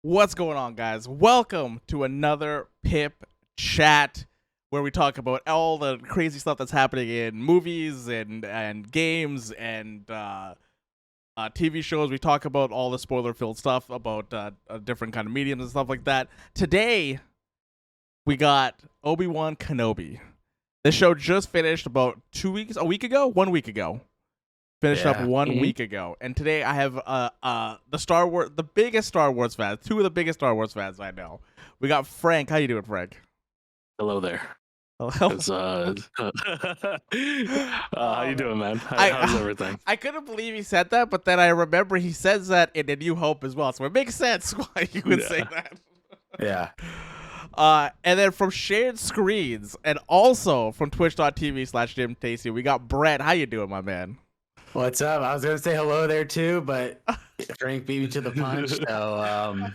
What's going on, guys? Welcome to another PiP chat where we talk about all the crazy stuff that's happening in movies and games and TV shows. We talk about all the spoiler-filled stuff about different kind of mediums and stuff like that. Today, we got Obi-Wan Kenobi. This show just finished about 1 week ago. Finished up 1 week ago, and today I have the biggest Star Wars fans, two of the biggest Star Wars fans I know. We got Frank. How you doing, Frank? Hello there. Hello. How you doing, man? How's everything? I couldn't believe he said that, but then I remember he says that in A New Hope as well, so it makes sense why you would say that. Yeah. And then from Shared Screens, and also from twitch.tv/JimTasty, we got Brett. How you doing, my man? What's up? I was gonna say hello there too, but Frank beat me to the punch. So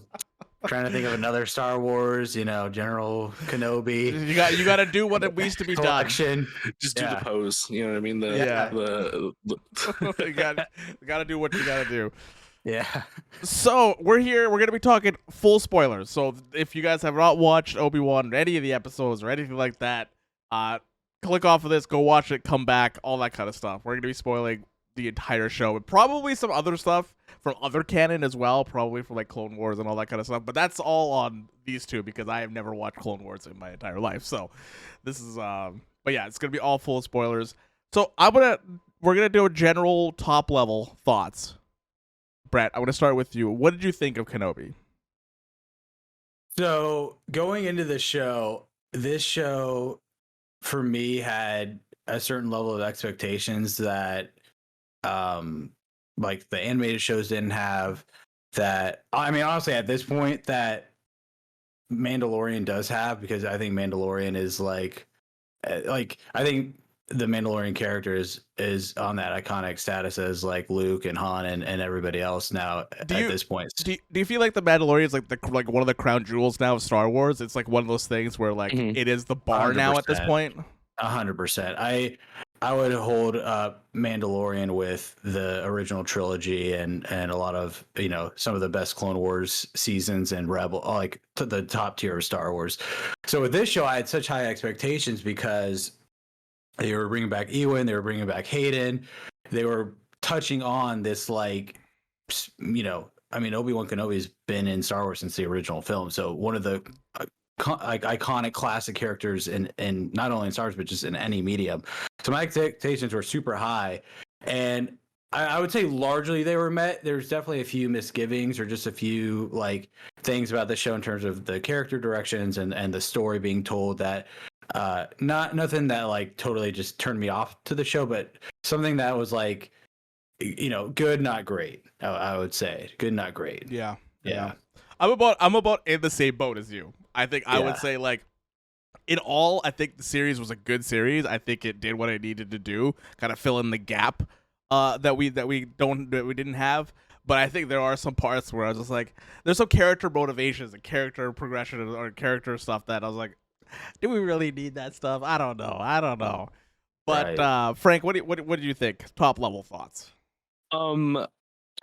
trying to think of another Star Wars, General Kenobi. You got to do what it needs to be done. Just do the pose. You know what I mean? You got to do what you got to do. Yeah. So we're here. We're gonna be talking full spoilers. So if you guys have not watched Obi-Wan or any of the episodes or anything like that, click off of this, go watch it, come back, all that kind of stuff. We're gonna be spoiling the entire show and probably some other stuff from other canon as well, probably from like Clone Wars and all that kind of stuff. But that's all on these two because I have never watched Clone Wars in my entire life. So this is but yeah, it's gonna be all full of spoilers. So we're gonna do a general top level thoughts. Brett, I want to start with you. What did you think of Kenobi? So going into this show for me had a certain level of expectations that like the animated shows didn't have. That, I mean, honestly, at this point that Mandalorian does have, because I think Mandalorian is like I think the Mandalorian character is on that iconic status as like Luke and Han and everybody else now at this point. Do you feel like the Mandalorian is like one of the crown jewels now of Star Wars? It's like one of those things where like it is the bar 100%. Now at this point. 100%. I would hold Mandalorian with the original trilogy and a lot of, some of the best Clone Wars seasons and Rebel, like to the top tier of Star Wars. So with this show, I had such high expectations because they were bringing back Ewan, they were bringing back Hayden, they were touching on this Obi-Wan Kenobi's been in Star Wars since the original film. So one of the iconic classic characters in not only in Star Wars but just in any medium. So my expectations were super high, and I would say largely they were met. There's definitely a few misgivings or just a few like things about the show in terms of the character directions and the story being told that nothing that like totally just turned me off to the show, but something that was like good, not great. I would say good, not great. Yeah. I'm about in the same boat as you. I think I would say like in all, I think the series was a good series. I think it did what it needed to do, kind of fill in the gap that we didn't have. But I think there are some parts where I was just like, there's some character motivations and character progression or character stuff that I was like, do we really need that stuff? I don't know. But right. Frank, what did you think? Top level thoughts.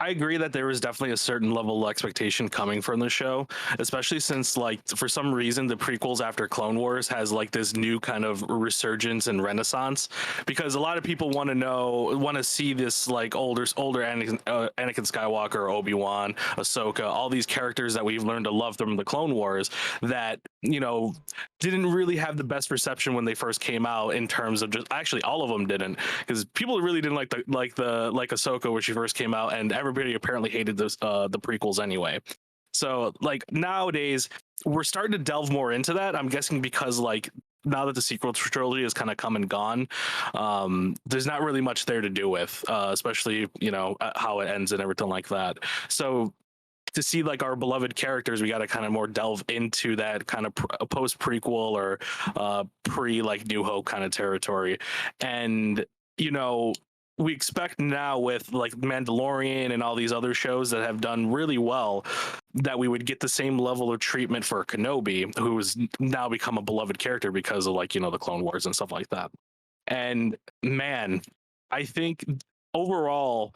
I agree that there was definitely a certain level of expectation coming from the show, especially since like for some reason the prequels after Clone Wars has like this new kind of resurgence and renaissance, because a lot of people want to see this like older Anakin Skywalker, Obi-Wan, Ahsoka, all these characters that we've learned to love from the Clone Wars that didn't really have the best reception when they first came out, in terms of just actually all of them didn't, because people really didn't like Ahsoka when she first came out, and everybody apparently hated the prequels anyway. So like nowadays we're starting to delve more into that. I'm guessing because like now that the sequel trilogy has kind of come and gone, there's not really much there to do with, especially how it ends and everything like that. So to see like our beloved characters, we got to kind of more delve into that kind of post prequel or pre like New Hope kind of territory. And we expect now with like Mandalorian and all these other shows that have done really well that we would get the same level of treatment for Kenobi, who has now become a beloved character because of like the Clone Wars and stuff like that. And man, I think overall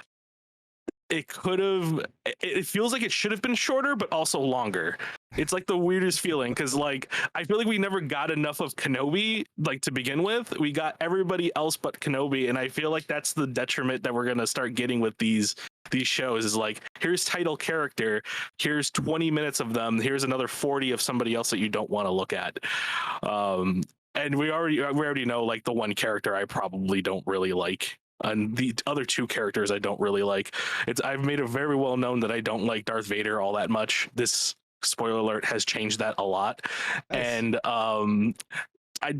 it could have, it feels like it should have been shorter, but also longer. It's like the weirdest feeling because like I feel like we never got enough of Kenobi like to begin with. We got everybody else but Kenobi, and I feel like that's the detriment that we're gonna start getting with these shows. Is like, here's title character, here's 20 minutes of them, here's another 40 of somebody else that you don't want to look at. And we already know like the one character I probably don't really like. And the other two characters I don't really like. I've made it very well known that I don't like Darth Vader all that much. This, spoiler alert, has changed that a lot. Nice. And I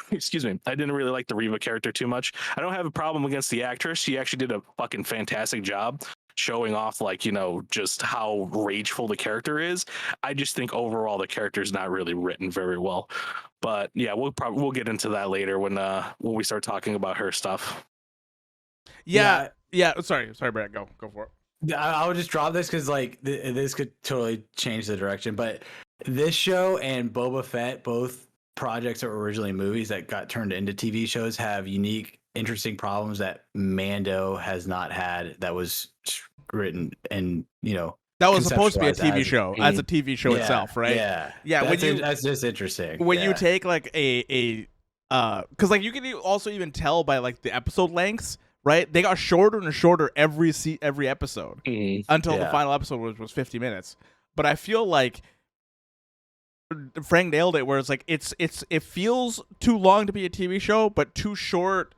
excuse me, I didn't really like the Reva character too much. I don't have a problem against the actress. She actually did a fucking fantastic job showing off, like, you know, just how rageful the character is. I just think overall the character is not really written very well. But yeah, we'll get into that later when we start talking about her stuff. Yeah. Sorry, Brad. Go for it. Yeah, I would just drop this because like this could totally change the direction. But this show and Boba Fett, both projects that were originally movies that got turned into TV shows, have unique, interesting problems that Mando has not had. That was written and, you know, that was supposed to be a TV show as a TV show itself, right? Yeah. That's just interesting. When you take like a because like you can also even tell by like the episode lengths. Right, they got shorter and shorter every episode until the final episode was 50 minutes. But I feel like Frank nailed it, where it's like it feels too long to be a TV show, but too short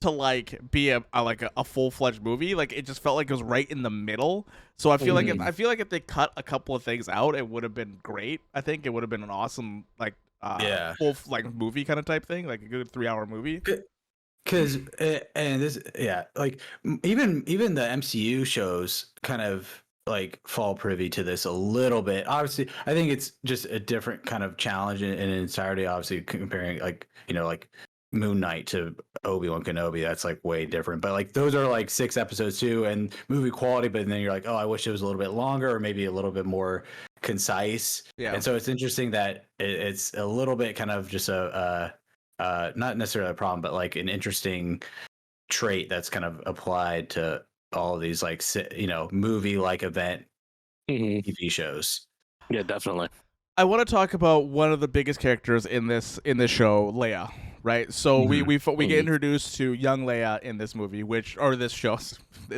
to like be a full-fledged movie. Like it just felt like it was right in the middle. So I feel like if they cut a couple of things out, it would have been great. I think it would have been an awesome like full like movie kind of type thing, like a good 3-hour movie. Because and this, like even the MCU shows kind of like fall privy to this a little bit. Obviously, I think it's just a different kind of challenge in entirety. Obviously, comparing like, you know, like Moon Knight to Obi-Wan Kenobi, that's like way different. But like those are like 6 episodes too, and movie quality. But then you're like, oh, I wish it was a little bit longer or maybe a little bit more concise. Yeah. And so it's interesting that it's a little bit kind of just not necessarily a problem, but like an interesting trait that's kind of applied to all of these like, you know, movie like event TV shows. Yeah, definitely. I want to talk about one of the biggest characters in this show, Leia. Right, so we get introduced to young Leia in this movie, in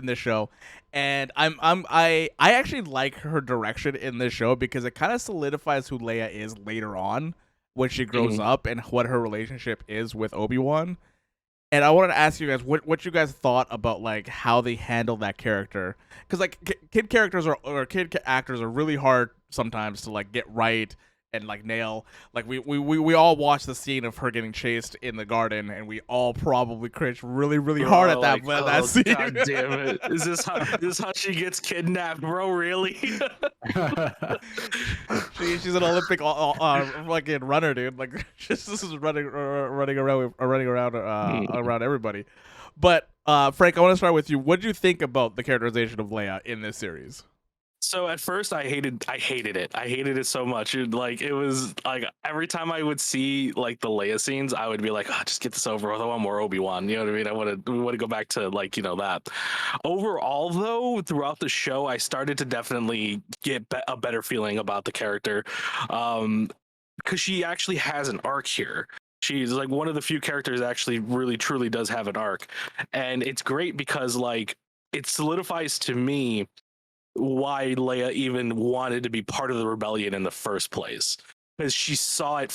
this show, and I actually like her direction in this show because it kind of solidifies who Leia is later on when she grows up and what her relationship is with Obi-Wan. And I wanted to ask you guys what you guys thought about like how they handle that character, because like kid characters or kid actors are really hard sometimes to like get right and like nail. Like we all watched the scene of her getting chased in the garden, and we all probably cringed really hard at that scene. God damn it! Is this how she gets kidnapped, bro? Really? she's an Olympic fucking runner, dude. Like she's just running around around everybody. But Frank, I want to start with you. What do you think about the characterization of Leia in this series? So at first I hated it. I hated it so much. It was like every time I would see like the Leia scenes, I would be like, oh, just get this over with. I want more Obi-Wan. You know what I mean? We want to go back to like, you know, that. Overall, though, throughout the show, I started to definitely get a better feeling about the character, because she actually has an arc here. She's like one of the few characters that actually really truly does have an arc, and it's great because like it solidifies to me why Leia even wanted to be part of the rebellion in the first place, because she saw it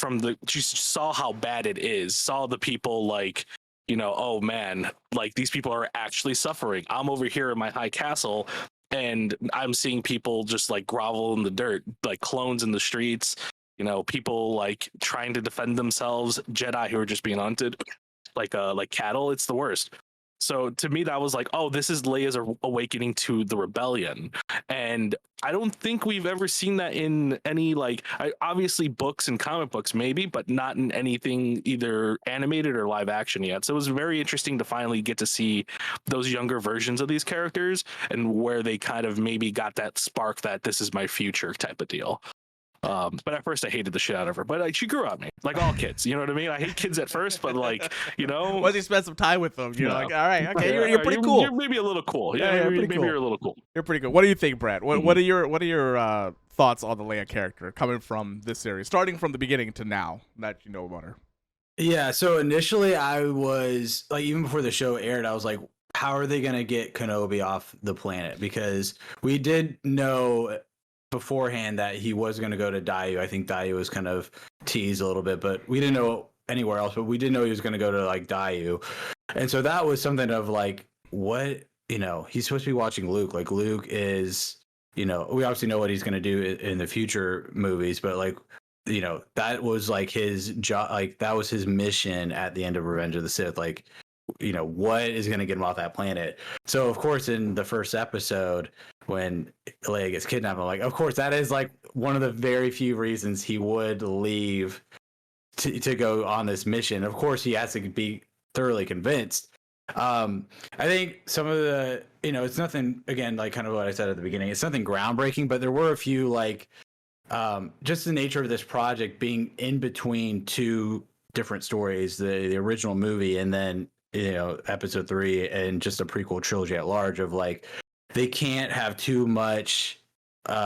she saw how bad it is, saw the people like, you know, oh man, like these people are actually suffering. I'm over here in my high castle and I'm seeing people just like grovel in the dirt, like clones in the streets, you know, people like trying to defend themselves, Jedi who are just being hunted like cattle. It's the worst. So to me, that was like, oh, this is Leia's awakening to the rebellion. And I don't think we've ever seen that in any, like, obviously books and comic books, maybe, but not in anything either animated or live action yet. So it was very interesting to finally get to see those younger versions of these characters and where they kind of maybe got that spark that this is my future type of deal. But at first I hated the shit out of her. But like she grew up, like all kids. You know what I mean? I hate kids at first, but like, you know, once you spend some time with them, you're No. like, all right, okay, Yeah, you're pretty cool. You're maybe a little cool. Yeah, Yeah, pretty maybe cool. you're a little cool. You're pretty good. What do you think, Brett? What are your thoughts on the Leia character coming from this series, starting from the beginning to now that you know about her? Yeah, so initially I was like, even before the show aired, I was like, how are they gonna get Kenobi off the planet? Because we did know beforehand that he was gonna go to Daiyu. I think Daiyu was kind of teased a little bit, but we didn't know anywhere else. But we did know he was gonna go to like Daiyu, and so that was something of like, what, you know, he's supposed to be watching Luke. Like Luke is, you know, we obviously know what he's gonna do in the future movies, but like, you know, that was like his job, like that was his mission at the end of Revenge of the Sith. Like, you know, what is going to get him off that planet? So of course in the first episode when Leia gets kidnapped, I'm like, of course that is like one of the very few reasons he would leave to go on this mission. Of course he has to be thoroughly convinced. I think some of the, you know, it's nothing, again, like kind of what I said at the beginning, it's nothing groundbreaking, but there were a few like just the nature of this project being in between two different stories, the original movie and then, you know, episode 3 and just a prequel trilogy at large, of like they can't have too much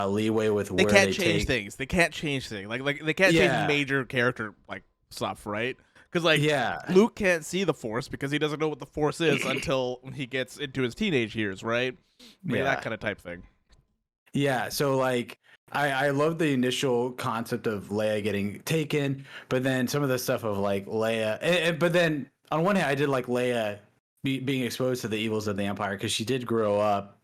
leeway with where they change things. They can't change things. Like they can't change major character like stuff, right? Because like Luke can't see the Force because he doesn't know what the Force is until he gets into his teenage years, right? That kind of type thing. Yeah, so like I love the initial concept of Leia getting taken, but then some of the stuff of like Leia, but then on one hand, I did like Leia being exposed to the evils of the Empire because she did grow up,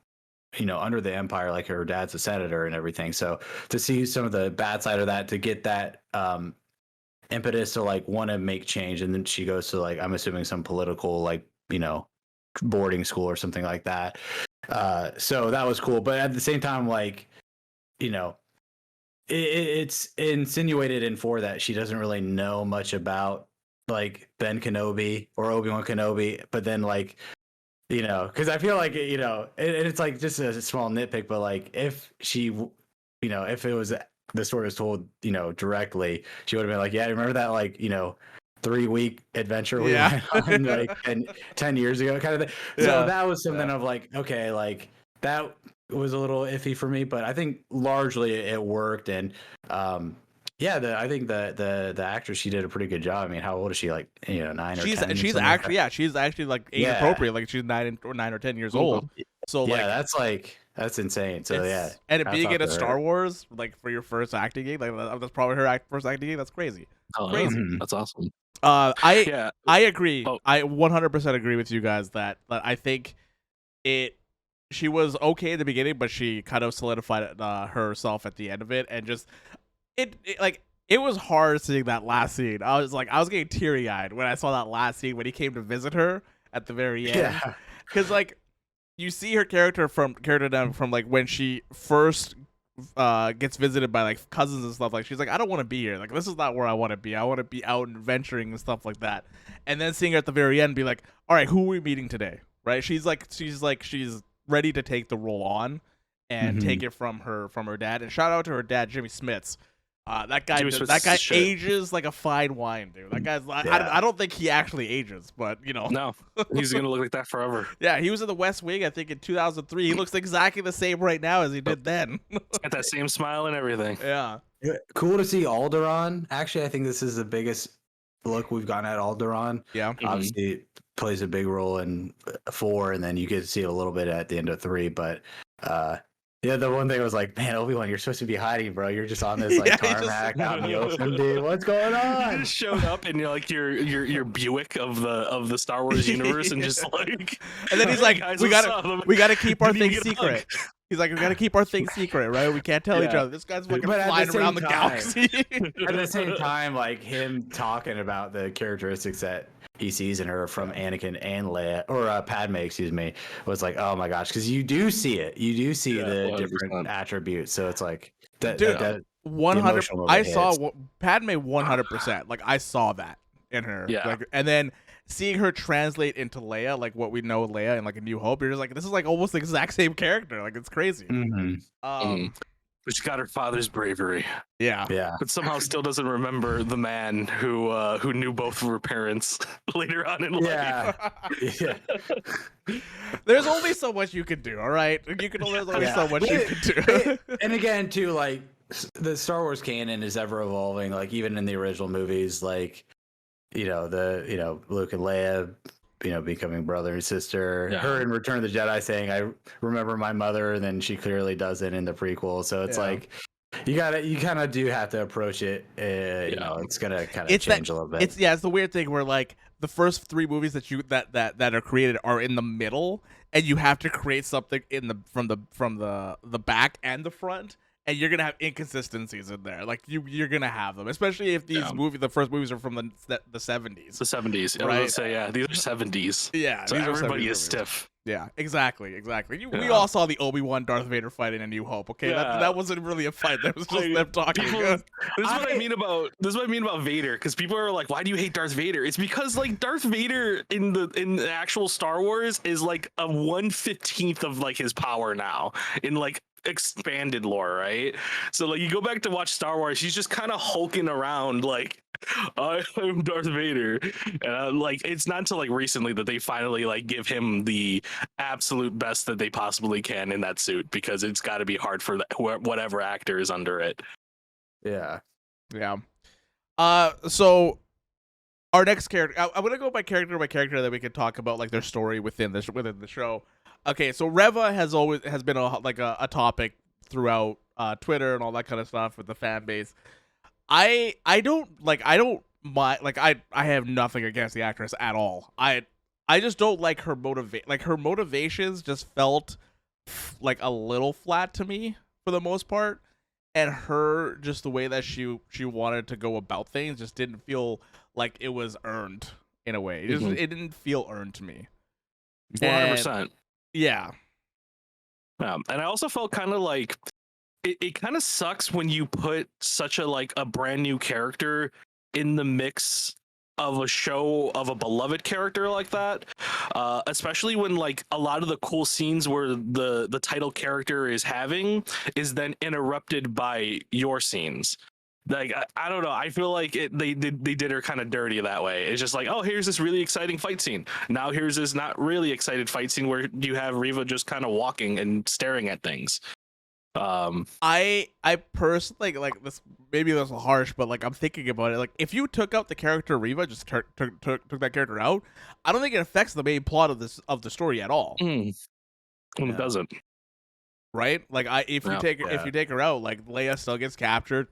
you know, under the Empire, like her dad's a senator and everything. So to see some of the bad side of that, to get that impetus to like want to make change, and then she goes to like, I'm assuming some political, like, you know, boarding school or something like that. So that was cool, but at the same time, like, you know, it's insinuated in 4 that she doesn't really know much about like Ben Kenobi or Obi-Wan Kenobi, but then like, you know, because I feel like, you know, it's like just a small nitpick, but like if she, you know, if it was the story was told, you know, directly, she would have been like, yeah, remember that, like, you know, 3-week adventure we went on like 10 years ago kind of thing. So that was something of like, okay, like that was a little iffy for me, but I think largely it worked. And I think the actress, she did a pretty good job. I mean, how old is she? Like, you know, 9 or 10? She's actually like age appropriate. Like she's 9 or 10 years old. So like that's insane. So yeah, and it being in a Star Wars, like for your first acting gig, like that's probably her first acting gig. That's crazy. Crazy. That's awesome. I agree. I 100% agree with you guys that I think she was okay at the beginning, but she kind of solidified herself at the end of it, and just it was hard seeing that last scene. I was getting teary eyed when I saw that last scene when he came to visit her at the very end, because like you see her character from like when she first gets visited by like cousins and stuff. Like she's like, I don't want to be here. Like this is not where I want to be. I want to be out and venturing and stuff like that. And then seeing her at the very end, be like, all right, who are we meeting today? Right? She's ready to take the role on and take it from her dad. And shout out to her dad, Jimmy Smits. That guy ages like a fine wine, dude. That guy's I don't think he actually ages, but you know. No, he's gonna look like that forever. Yeah, he was in the West Wing, I think, in 2003. He looks exactly the same right now as he did then. Got that same smile and everything. Yeah. Cool to see Alderaan. Actually, I think this is the biggest look we've gotten at Alderaan. Yeah. Obviously, it plays a big role in 4, and then you get to see it a little bit at the end of 3. But yeah, the one thing was like, man, Obi-Wan, you're supposed to be hiding, bro. You're just on this like tarmac out in the open, dude. What's going on? You just showed up and you're like your Buick of the Star Wars universe, and just like, and then he's like, we gotta keep our thing secret. He's like, we gotta keep our thing secret, right? We can't tell each other. This guy's fucking flying around the galaxy. At the same time, like him talking about the characteristics that he sees in her from Anakin and Leia, or Padme, excuse me, was like, oh my gosh, because you do see it. You do see the 100%. Different attributes. So it's like, dude, 100. I saw Padme 100%. Like I saw that in her. Yeah. Like, and then seeing her translate into Leia, like what we know Leia in like A New Hope, you're just like, this is like almost the exact same character. Like it's crazy. But she got her father's bravery, Yeah. Yeah. but somehow still doesn't remember the man who knew both of her parents later on in life. Yeah. Yeah. There's only so much you can do, all right? There's only Yeah. so much you can do. And again, too, like the Star Wars canon is ever evolving. Like even in the original movies, like Luke and Leia, becoming brother and sister. Yeah. Her in Return of the Jedi saying, "I remember my mother," and then she clearly doesn't in the prequel. So it's like you kind of do have to approach it. It's gonna kind of change a little bit. It's the weird thing where like the first 3 movies that are created are in the middle, and you have to create something from the back and the front. And you're gonna have inconsistencies in there, like you're gonna have them, especially if these the first movies are from the 70s. The 70s, right? I was gonna say, these are 70s. Yeah, so these are everybody 70s is stiff. Yeah, exactly. We all saw the Obi-Wan Darth Vader fight in A New Hope. Okay, that wasn't really a fight. That was just them talking. This is what I mean about Vader, because people are like, "Why do you hate Darth Vader?" It's because like Darth Vader in the actual Star Wars is like a 1/15 of like his power now in like expanded lore, right? So like you go back to watch Star Wars, he's just kind of hulking around like, I'm Darth Vader, and like it's not until like recently that they finally like give him the absolute best that they possibly can in that suit, because it's got to be hard for whatever actor is under it. Yeah. So our next character, I'm gonna go by character that we can talk about like their story within the show. Okay, so Reva has been a topic throughout Twitter and all that kind of stuff with the fan base. I have nothing against the actress at all. I just don't like her her motivations just felt like a little flat to me for the most part, and her just the way that she wanted to go about things just didn't feel like it was earned in a way. It didn't feel earned to me. 100%. Yeah. And I also felt kind of like it kind of sucks when you put such a brand new character in the mix of a show of a beloved character like that, especially when like a lot of the cool scenes where the title character is having is then interrupted by your scenes. Like I don't know, I feel like they did her kind of dirty that way. It's just like, oh, here's this really exciting fight scene, now here's this not really excited fight scene where you have Reva just kind of walking and staring at things. I personally like this, maybe that's harsh, but like I'm thinking about it, like if you took out the character Reva, just took that character out, I don't think it affects the main plot of the story at all. It doesn't, right? Like if you take her out, like Leia still gets captured.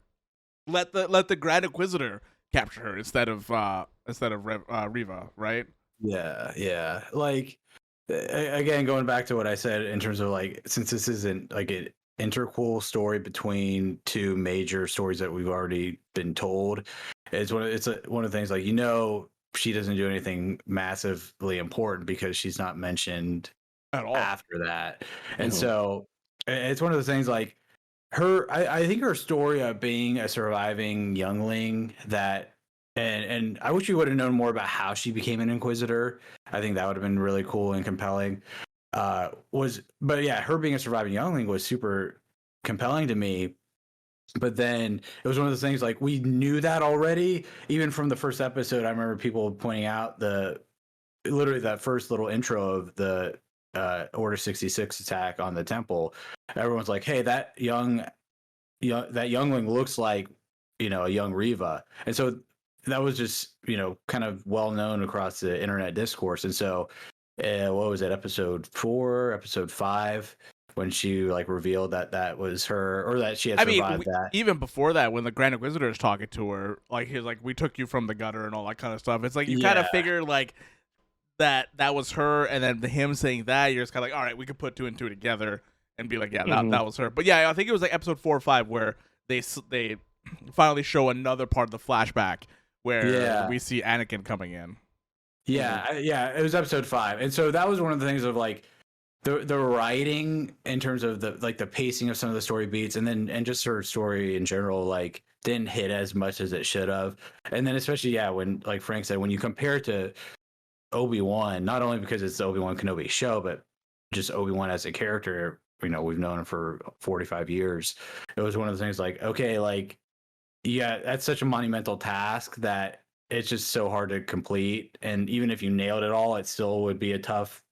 Let the Grand Inquisitor capture her instead of Reva, right? Yeah. Like again, going back to what I said in terms of like, since this isn't like an interquel story between 2 major stories that we've already been told, it's one of the things like she doesn't do anything massively important because she's not mentioned at all after that, and so it's one of the things like. I think her story of being a surviving youngling and I wish we would have known more about how she became an Inquisitor. I think that would have been really cool and compelling. Her being a surviving youngling was super compelling to me. But then it was one of those things like we knew that already, even from the first episode. I remember people pointing out literally that first little intro of the Order 66 attack on the temple. Everyone's like, hey, that youngling looks like a young Reva, and so that was just kind of well known across the internet discourse. And so what was it, episode 4, episode 5, when she like revealed that was her, or that she had survived that. Even before that, when the Grand Inquisitor is talking to her, like he's like, we took you from the gutter and all that kind of stuff. It's like you kind of figure like that was her, and then him saying that, you're just kind of like, all right, we could put 2 and 2 together and be like, yeah, that was her. But yeah, I think it was like episode 4 or 5 where they finally show another part of the flashback where we see Anakin coming in. Yeah, it was episode 5, and so that was one of the things of like the writing in terms of the pacing of some of the story beats, and just her story in general like didn't hit as much as it should have. And then especially when, like Frank said, when you compare it to Obi-Wan, not only because it's the Obi-Wan Kenobi show, but just Obi-Wan as a character, we've known him for 45 years. It was one of the things like, okay, like, yeah, that's such a monumental task that it's just so hard to complete. And even if you nailed it all, it still would be a tough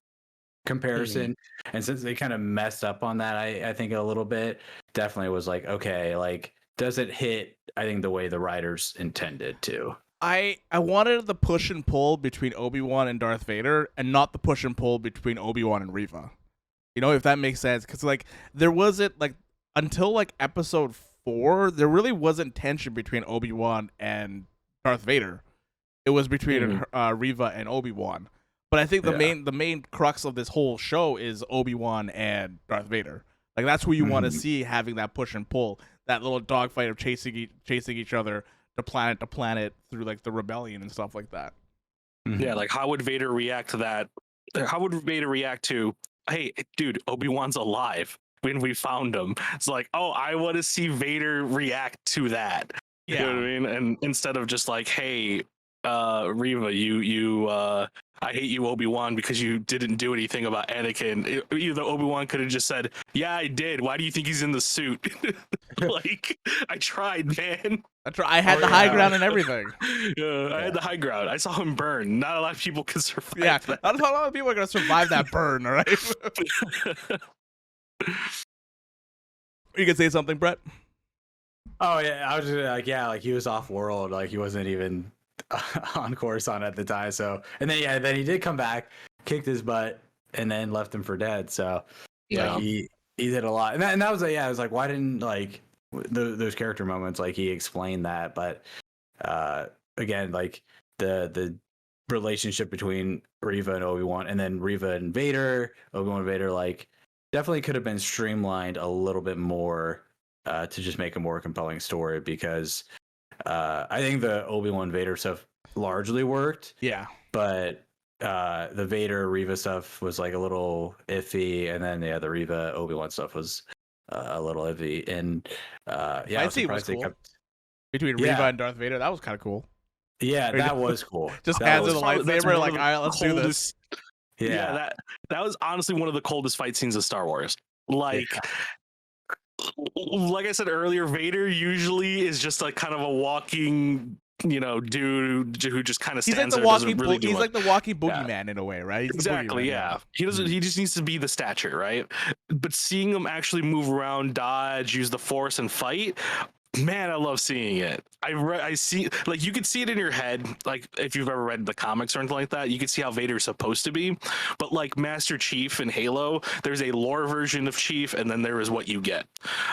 comparison. And since they kind of messed up on that, I think a little bit, definitely was like, okay, like, does it hit, I think, the way the writers intended to? I wanted the push and pull between Obi-Wan and Darth Vader, and not the push and pull between Obi-Wan and Riva. You know, if that makes sense, because like there wasn't like until like episode 4, there really wasn't tension between Obi-Wan and Darth Vader. It was between Riva and Obi-Wan. But I think the main crux of this whole show is Obi-Wan and Darth Vader. Like that's who you want to see having that push and pull, that little dogfight of chasing each other to planet through like the rebellion and stuff like that. Yeah, like how would Vader react to that? How would Vader react to, hey, dude, Obi-Wan's alive when we found him? It's like, oh, I want to see Vader react to that. You know what I mean? And instead of just like, hey, Riva, you I hate you, Obi-Wan, because you didn't do anything about Anakin. Either Obi-Wan could have just said, yeah, I did. Why do you think he's in the suit? Like, I tried, man. I had the high ground and everything. I had the high ground. I saw him burn. Not a lot of people can survive that. Not a lot of people are going to survive that burn, all right? You can say something, Brett? Oh, yeah. I was just like, yeah, like he was off world. Like he wasn't even on Coruscant at the time. So, and then then he did come back, kicked his butt, and then left him for dead. So like, he did a lot, and that was I was like, why didn't like those character moments, like he explained that, but again, like the relationship between Riva and Obi-Wan, and then Riva and Vader, Obi-Wan and Vader, like definitely could have been streamlined a little bit more to just make a more compelling story, because I think the Obi-Wan Vader stuff largely worked. Yeah. But the Vader Riva stuff was like a little iffy, and then the Riva Obi-Wan stuff was a little iffy. And I see what's cool. Between Riva and Darth Vader, that was kind of cool. Yeah, that was cool. Just hands in the lightsaber, like, all right, let's do this. Yeah, that was honestly one of the coldest fight scenes of Star Wars. Like I said earlier, Vader usually is just like kind of a walking, dude who just kind of stands there. He's like the walking boogeyman in a way, right? Exactly. Yeah. He doesn't. He just needs to be the stature, right? But seeing him actually move around, dodge, use the Force, and fight. Man, I love seeing it. I see, like, you could see it in your head, like if you've ever read the comics or anything like that, you could see how Vader's supposed to be. But like Master Chief in Halo, there's a lore version of Chief, and then there is what you get.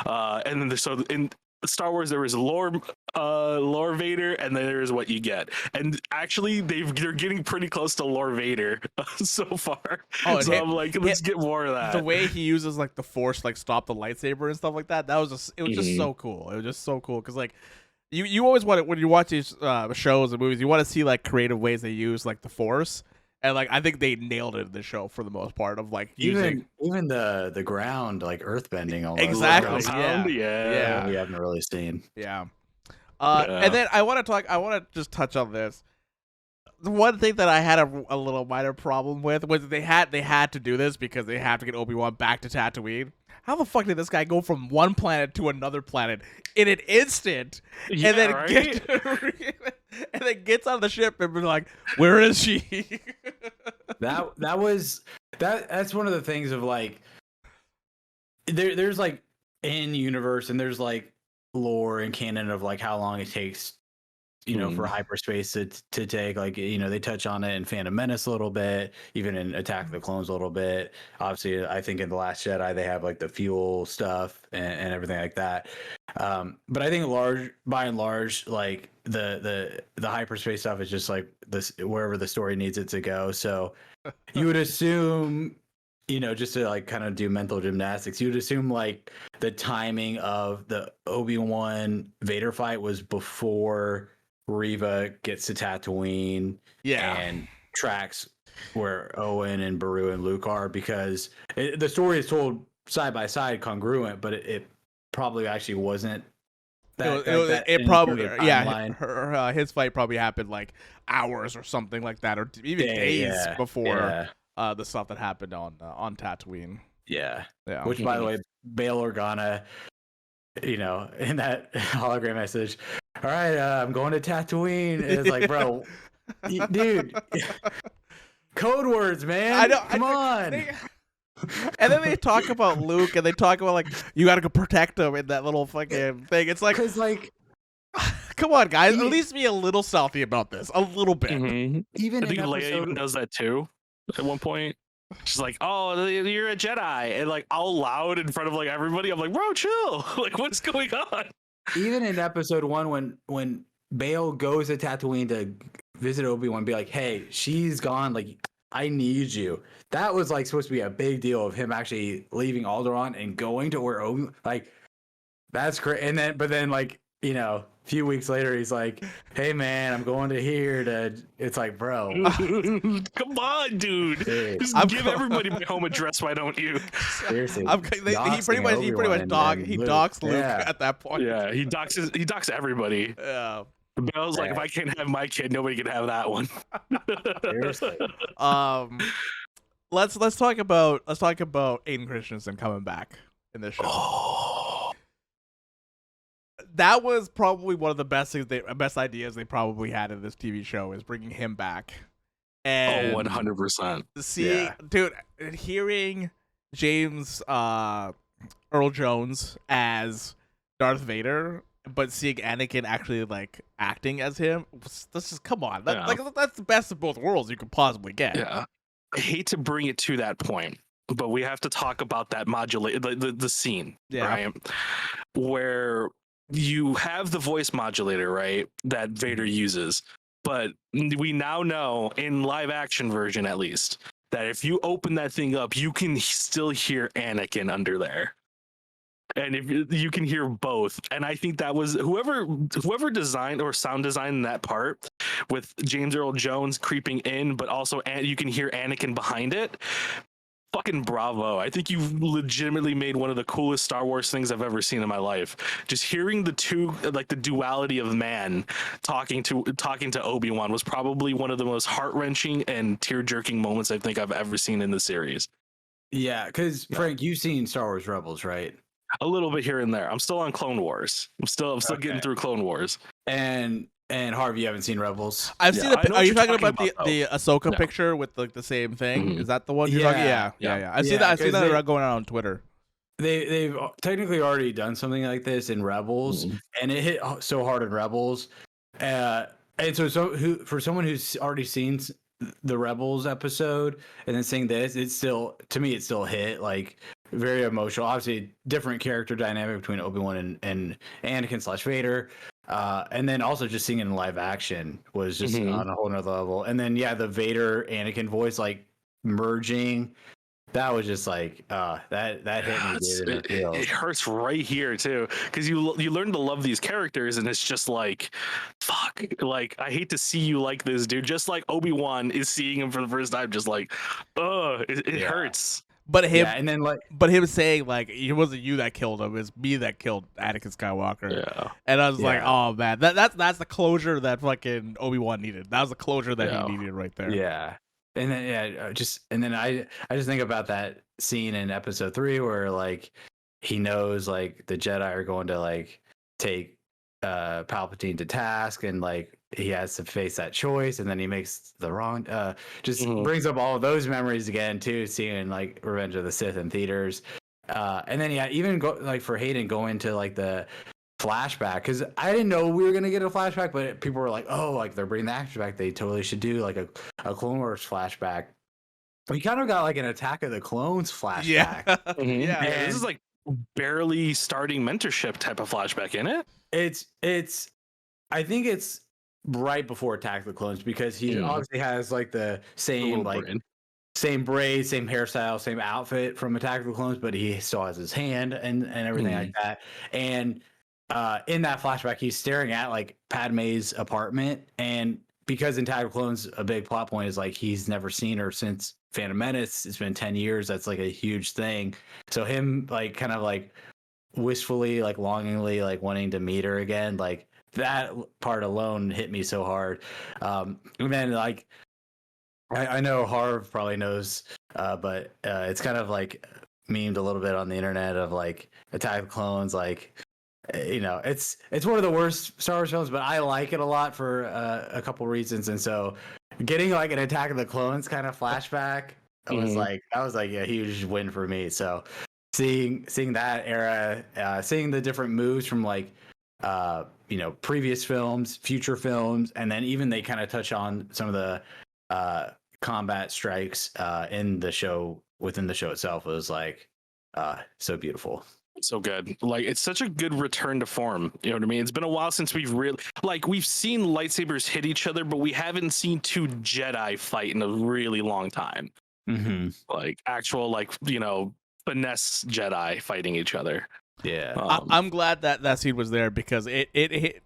And then so in Star Wars, there is lore Vader, and then there is what you get. And actually, they're getting pretty close to lore Vader so far. So I'm like, let's get more of that. The way he uses like the Force, like stop the lightsaber and stuff like that. It was just so cool. It was just so cool because like you always want it when you watch these shows and movies. You want to see like creative ways they use like the Force. And like I think they nailed it in the show for the most part of like even the ground, like earthbending almost. Exactly. Yeah. We haven't really seen. Yeah. And then I want to just touch on this. The one thing that I had a little minor problem with was they had to do this because they have to get Obi-Wan back to Tatooine. How the fuck did this guy go from one planet to another planet in an instant, and then and then gets on the ship and be like, "Where is she?" That's one of the things of like there's like in universe and there's like lore and canon of like how long it takes, for hyperspace to take, like, they touch on it in Phantom Menace a little bit, even in Attack of the Clones a little bit. Obviously, I think in The Last Jedi they have like the fuel stuff and everything like that. But I think by and large, like the hyperspace stuff is just like this wherever the story needs it to go. So you would assume, just to like kind of do mental gymnastics, you would assume like the timing of the Obi-Wan Vader fight was before Riva gets to Tatooine and tracks where Owen and Beru and Luke are, because the story is told side by side, congruent, but it probably actually wasn't. His fight probably happened like hours or something like that, or even days before the stuff that happened on Tatooine. Yeah. Yeah. Which, by the way, Bail Organa, in that hologram message, all right, I'm going to Tatooine. It's like, bro, dude, code words, man. I know. Come on. And then they talk about Luke, and they talk about like you gotta go protect him in that little fucking thing. It's like, Because, like, come on, guys, at least be a little salty about this, a little bit. Even I think in Leia episode, even does that too at one point. She's like, "Oh, you're a Jedi," and like all loud in front of like everybody. I'm like, "Bro, chill! Like, what's going on?" even in episode 1, when Bail goes to Tatooine to visit Obi-Wan and be like, hey, she's gone, like, I need you. That was like supposed to be a big deal of him actually leaving Alderaan and going to where Obi-Wan, like, that's great. And then, but then, like, a few weeks later, he's like, hey, man, I'm going to here to, it's like, bro. Come on, dude. Just give everybody my home address, why don't you? Seriously. He pretty much docks Luke at that point. Yeah, he docks everybody. Yeah. Bell's like, if I can't have my kid, nobody can have that one. Seriously. Let's talk about Aiden Christensen coming back in this show. Oh. That was probably one of the best ideas they probably had in this TV show, is bringing him back. And 100%. Seeing, dude, hearing James Earl Jones as Darth Vader, but seeing Anakin actually like acting as him, this is, come on, that's the best of both worlds you could possibly get. Yeah, I hate to bring it to that point, but we have to talk about that the scene, right, where you have the voice modulator, right, that Vader uses, but we now know in live action version at least that if you open that thing up, you can still hear Anakin under there. And if you can hear both, and I think that was whoever designed or sound designed that part with James Earl Jones creeping in, but also you can hear Anakin behind it. Fucking bravo! I think you've legitimately made one of the coolest Star Wars things I've ever seen in my life. Just hearing the two, like the duality of man talking to Obi-Wan, was probably one of the most heart-wrenching and tear-jerking moments I think I've ever seen in the series. Yeah, because Frank, you've seen Star Wars Rebels, right? A little bit here and there. I'm still on Clone Wars. I'm still getting through Clone Wars. And Harv, you haven't seen Rebels? I've seen. Are you talking about the Ahsoka picture with like the same thing? Mm-hmm. Is that the one you're talking? Yeah. I've seen that. I've seen that going on Twitter. They've technically already done something like this in Rebels, and it hit so hard in Rebels. And so for someone who's already seen the Rebels episode and then seeing this, it still hit like very emotional. Obviously, different character dynamic between Obi-Wan and Anakin / Vader. And then also just seeing it in live action was just on a whole nother level. And then the Vader Anakin voice like merging, that was just like that hit me, dude. It hurts right here too, because you learn to love these characters, and it's just like, fuck, like I hate to see you like this, dude. Just like Obi-Wan is seeing him for the first time, just like, it hurts. But him, and then him saying like it wasn't you that killed him, it's me that killed Anakin Skywalker. Yeah. And I was like, oh man, that's the closure that fucking Obi-Wan needed. That was the closure that he needed right there. Yeah. And then I just think about that scene in episode 3 where like he knows like the Jedi are going to like take Palpatine to task, and like he has to face that choice, and then he makes the wrong brings up all of those memories again too, seeing like Revenge of the Sith in theaters, and then even go like for Hayden going to like the flashback, because I didn't know we were gonna get a flashback, but people were like, oh, like they're bringing the actors back, they totally should do like a Clone Wars flashback. We kind of got like an Attack of the Clones flashback. Yeah, this is like barely starting mentorship type of flashback, isn't it? It's I think it's right before Attack of the Clones, because he obviously has like the same same braids, same hairstyle, same outfit from Attack of the Clones, but he still has his hand and everything like that. And in that flashback, he's staring at like Padme's apartment, and because in Attack of the Clones, a big plot point is like he's never seen her since Phantom Menace. It's been 10 years. That's like a huge thing. So him like kind of like wistfully, like longingly, like wanting to meet her again, like that part alone hit me so hard. And then like I know Harv probably knows, but it's kind of like memed a little bit on the internet of like Attack of the Clones, like it's one of the worst Star Wars films, but I like it a lot for a couple reasons, and so getting like an Attack of the Clones kind of flashback, that was like a huge win for me. So seeing that era, seeing the different moves from like previous films, future films, and then even they kind of touch on some of the combat strikes in the show, within the show itself, was like so beautiful. So good. Like, it's such a good return to form. You know what I mean? It's been a while since we've we've seen lightsabers hit each other, but we haven't seen two Jedi fight in a really long time. Mm-hmm. Like actual, finesse Jedi fighting each other. Yeah. I'm glad that scene was there because it hit,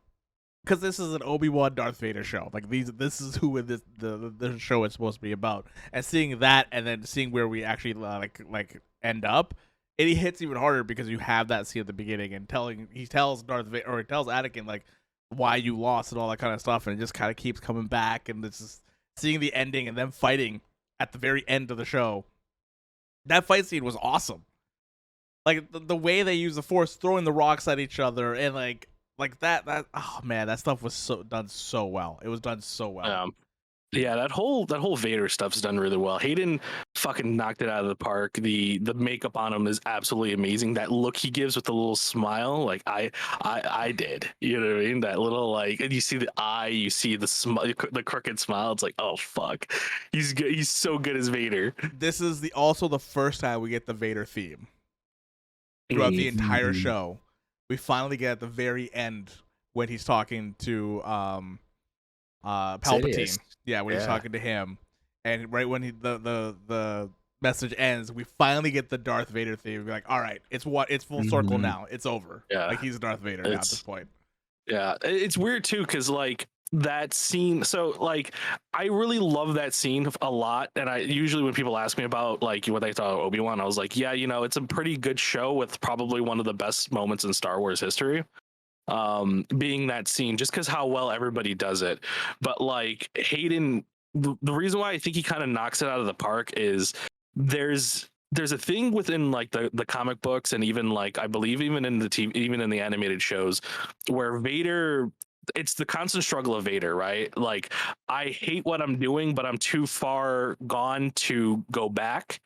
because this is an Obi-Wan Darth Vader show. Like this is who the show is supposed to be about, and seeing that and then seeing where we actually like end up, it hits even harder because you have that scene at the beginning and he tells Darth Vader, or he tells Anakin like why you lost and all that kind of stuff, and it just kind of keeps coming back, and it's just seeing the ending and them fighting at the very end of the show. That fight scene was awesome. Like the way they use the Force, throwing the rocks at each other, and like that oh man, that stuff was done so well. It was done so well. Yeah, that whole Vader stuff's done really well. Hayden fucking knocked it out of the park. The makeup on him is absolutely amazing. That look he gives with the little smile, like I did. You know what I mean? That little and you see the eye, you see the crooked smile. It's like, oh fuck, he's good. He's so good as Vader. This is also the first time we get the Vader theme throughout the entire show. We finally get at the very end when he's talking to Palpatine. Sidious. Yeah, when he's talking to him, and right when the message ends, we finally get the Darth Vader theme. We're like, all right, it's full circle now. It's over. Yeah, like he's Darth Vader now at this point. Yeah, it's weird too because that scene. So I really love that scene a lot, and I usually when people ask me about what they thought of Obi-Wan, I was like, yeah, it's a pretty good show with probably one of the best moments in Star Wars history. Being that scene, just because how well everybody does it. But Hayden, the reason why I think he kind of knocks it out of the park is there's a thing within the comic books, and even I believe even in the TV, even in the animated shows, where Vader, it's the constant struggle of Vader, right? Like, I hate what I'm doing, but I'm too far gone to go back.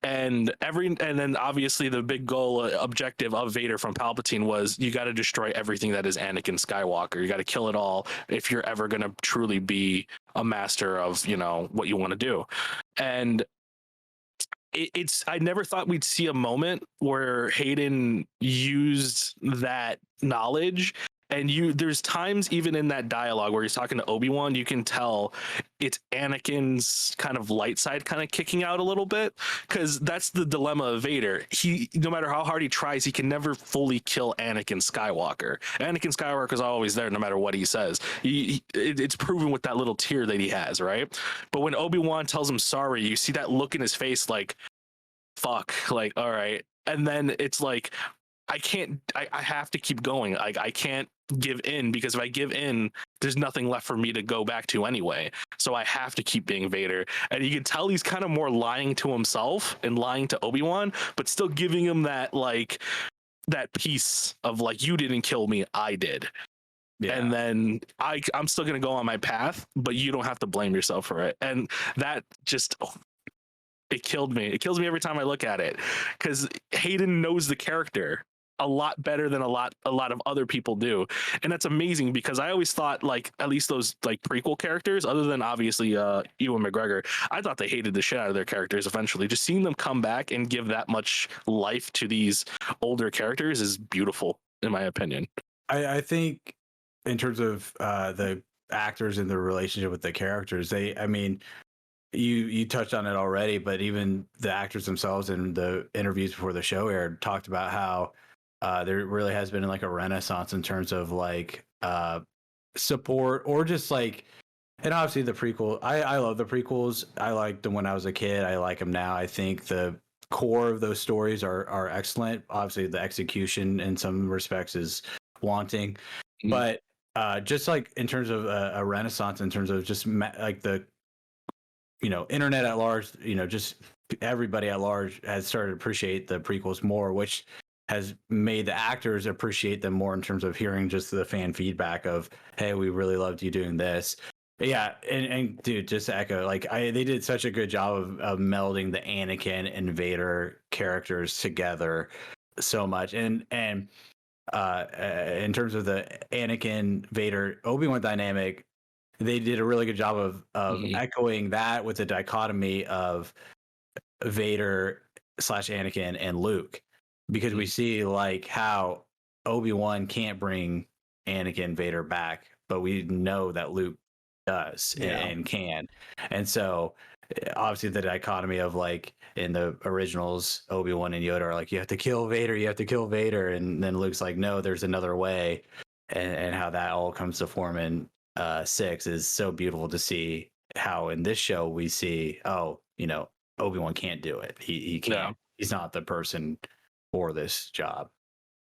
And then obviously the big goal, objective of Vader from Palpatine was, you got to destroy everything that is Anakin Skywalker. You got to kill it all if you're ever going to truly be a master of, what you want to do. And I never thought we'd see a moment where Hayden used that knowledge. And there's times even in that dialogue where he's talking to Obi-Wan, you can tell it's Anakin's kind of light side kind of kicking out a little bit, because that's the dilemma of Vader. He, no matter how hard he tries, he can never fully kill Anakin Skywalker. Anakin Skywalker is always there no matter what he says. It's proven with that little tear that he has, right? But when Obi-Wan tells him sorry, you see that look in his face like, fuck, all right. And then it's like, I have to keep going. I can't give in, because if I give in, there's nothing left for me to go back to anyway. So I have to keep being Vader. And you can tell he's kind of more lying to himself and lying to Obi-Wan, but still giving him that that piece of you didn't kill me, I did. Yeah. And then I'm still gonna go on my path, but you don't have to blame yourself for it. And that just it killed me. It kills me every time I look at it, because Hayden knows the character a lot better than a lot of other people do, and that's amazing, because I always thought at least those prequel characters, other than obviously Ewan McGregor, I thought they hated the shit out of their characters. Eventually, just seeing them come back and give that much life to these older characters is beautiful, in my opinion. I think in terms of the actors and the relationship with the characters, you touched on it already, but even the actors themselves in the interviews before the show aired talked about how there really has been a renaissance in terms of support, or just and obviously the prequel. I love the prequels. I liked them when I was a kid. I like them now. I think the core of those stories are excellent. Obviously the execution in some respects is wanting, but just in terms of a renaissance, in terms of just the internet at large, just everybody at large has started to appreciate the prequels more, which has made the actors appreciate them more in terms of hearing just the fan feedback of, hey, we really loved you doing this. Yeah, and dude, just to echo, like they did such a good job of melding the Anakin and Vader characters together so much. And in terms of the Anakin Vader Obi-Wan dynamic, they did a really good job of echoing that with the dichotomy of Vader / Anakin and Luke, because we see like how Obi-Wan can't bring Anakin Vader back, but we know that Luke does and can. And so obviously the dichotomy of like in the originals, Obi-Wan and Yoda are like, you have to kill Vader, and then Luke's like, no, there's another way. And how that all comes to form in 6 is so beautiful to see. How in this show we see, Obi-Wan can't do it. He can't. Yeah. He's not the person for this job.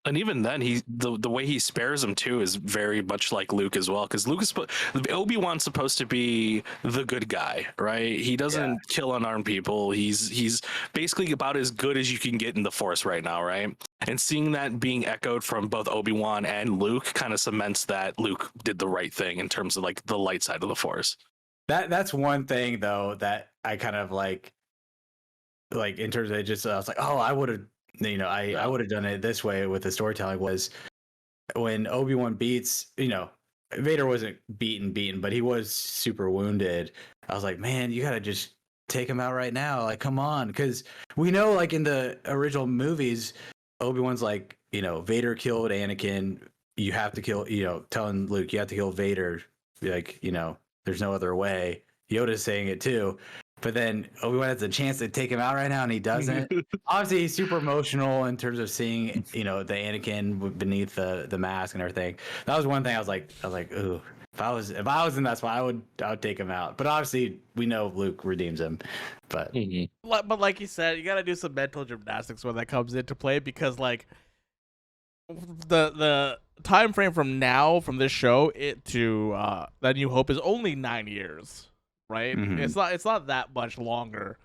And even then, the way he spares him too is very much like Luke as well. Because Obi-Wan's supposed to be the good guy, right? He doesn't kill unarmed people. He's basically about as good as you can get in the Force right now, right? And seeing that being echoed from both Obi-Wan and Luke kind of cements that Luke did the right thing in terms of like the light side of the Force. That's one thing though that I kind of like in terms of just I was like, oh, I would have. I would have done it this way with the storytelling. Was when Obi-Wan beats, Vader wasn't beaten, but he was super wounded. I was like, man, you gotta just take him out right now. Like, come on, because we know, like in the original movies, Obi-Wan's like, Vader killed Anakin. You have to kill, telling Luke you have to kill Vader. Like, there's no other way. Yoda's saying it too. But then Obi-Wan has a chance to take him out right now, and he doesn't. Obviously, he's super emotional in terms of seeing, the Anakin beneath the mask and everything. That was one thing I was like, ooh, if I was in that spot, I would take him out. But obviously, we know Luke redeems him. But but like you said, you got to do some mental gymnastics when that comes into play, because like the time frame from now from this show to that New Hope is only 9 years. Right? It's not that much longer.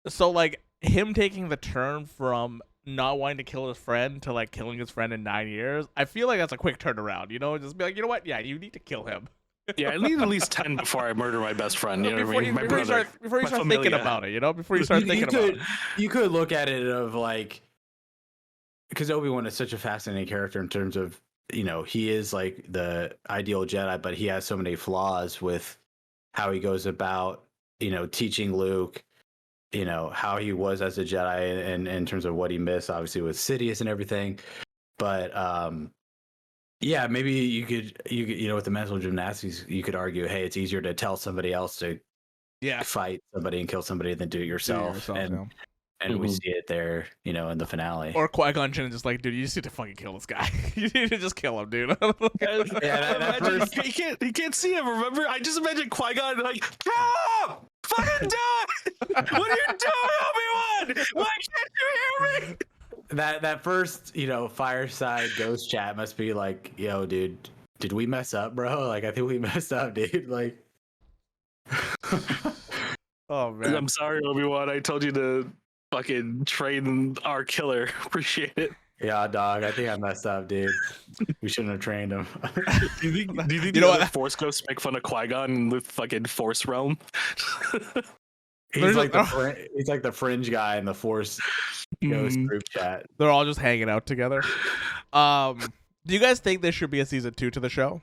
So like him taking the turn from not wanting to kill his friend to like killing his friend in 9 years, I feel like that's a quick turnaround, just be like, you know what? Yeah, you need to kill him. Yeah, I need at least 10 before I murder my best friend. You know what I mean? My brother. Before you start thinking about it, before you start thinking about it. You could look at it of like, because Obi-Wan is such a fascinating character in terms of, he is like the ideal Jedi, but he has so many flaws with how he goes about, teaching Luke, how he was as a Jedi, and in terms of what he missed, obviously with Sidious and everything. But maybe you could, with the mental gymnastics, you could argue, hey, it's easier to tell somebody else to fight somebody and kill somebody than do it yourself. And we see it there, in the finale. Or Qui-Gon Jinn just like, dude, you just need to fucking kill this guy. You need to just kill him, dude. He can't see him, remember? I just imagine Qui-Gon like, stop! Fucking die! What are you doing, Obi-Wan? Why can't you hear me? That first, fireside ghost chat must be like, yo, dude, did we mess up, bro? Like, I think we messed up, dude. Like, oh, man. I'm sorry, Obi-Wan. I told you to fucking train our killer. Appreciate it. Yeah, dog. I think I messed up, dude. We shouldn't have trained him. Do you think the Force ghosts make fun of Qui-Gon in the fucking Force realm? He's like the fringe guy in the Force ghost group chat. They're all just hanging out together. Do you guys think there should be a season 2 to the show?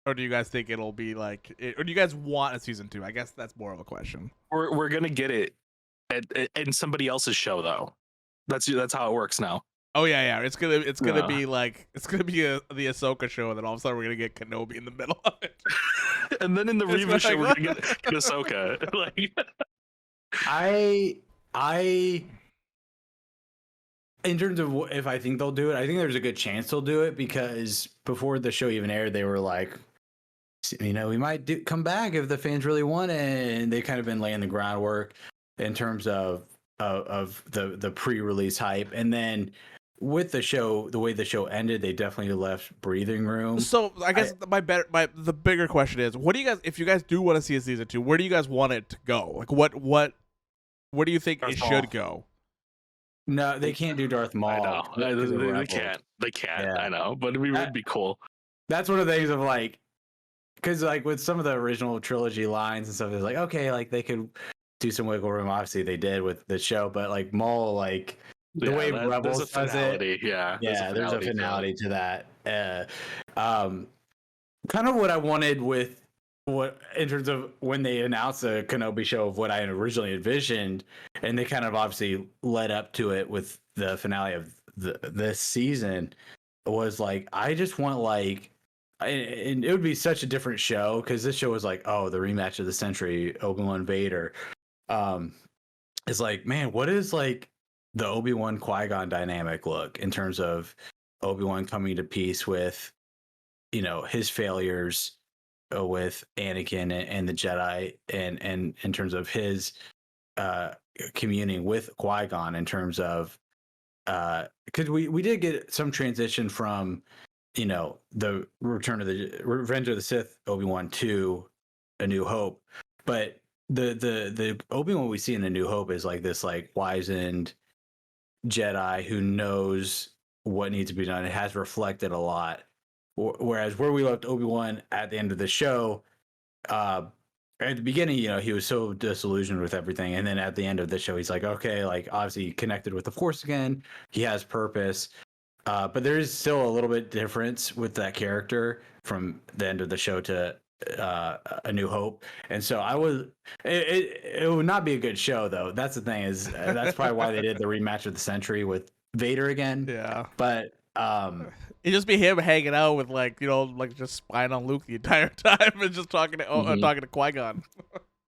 Or do you guys think it'll be like, or do you guys want a season 2? I guess that's more of a question. We're gonna get it in somebody else's show though. That's how it works now. Oh yeah. It's gonna be like the Ahsoka show, and then all of a sudden we're gonna get Kenobi in the middle of it. And then in the Reva show we're gonna get Ahsoka. Like, I in terms of if I think they'll do it, I think there's a good chance they'll do it, because before the show even aired, they were like, we might come back if the fans really want it, and they've kind of been laying the groundwork in terms of the pre-release hype. And then with the show, the way the show ended, they definitely left breathing room. So I guess the bigger question is, what do you guys, if you guys do want to see a season 2, where do you guys want it to go? Like what where do you think Darth it Maul. should go? No, they can't do Darth Maul. I know. because of They Rebels. can't. They can't. Yeah. I know. But it would be cool. That's one of the things of like, because like with some of the original trilogy lines and stuff, it's like, okay, like they could do some wiggle room. Obviously, they did with the show, but like Maul, like the way Rebels there's a does finality. it, Yeah. there's a finality to that. Kind of what I wanted with what in terms of when they announced the Kenobi show of what I had originally envisioned, and they kind of obviously led up to it with the finale of this season, was like, I just want like, and it would be such a different show because this show was like, oh, the rematch of the century, Obi-Wan Vader. It's like, man, what is like the Obi-Wan Qui-Gon dynamic look in terms of Obi-Wan coming to peace with, his failures with Anakin and the Jedi, and in terms of his communing with Qui-Gon, in terms of because we did get some transition from the Return of the Revenge of the Sith Obi-Wan to A New Hope, but the Obi-Wan we see in A New Hope is like this like wizened Jedi who knows what needs to be done. It has reflected a lot. Whereas where we left Obi-Wan at the end of the show, at the beginning, he was so disillusioned with everything. And then at the end of the show, he's like, okay, like obviously connected with the Force again. He has purpose. But there is still a little bit difference with that character from the end of the show to A New Hope. And so it would not be a good show though. That's the thing is that's probably why they did the rematch of the century with Vader again. Yeah. But it'd just be him hanging out with like just spying on Luke the entire time and just talking to talking to Qui-Gon.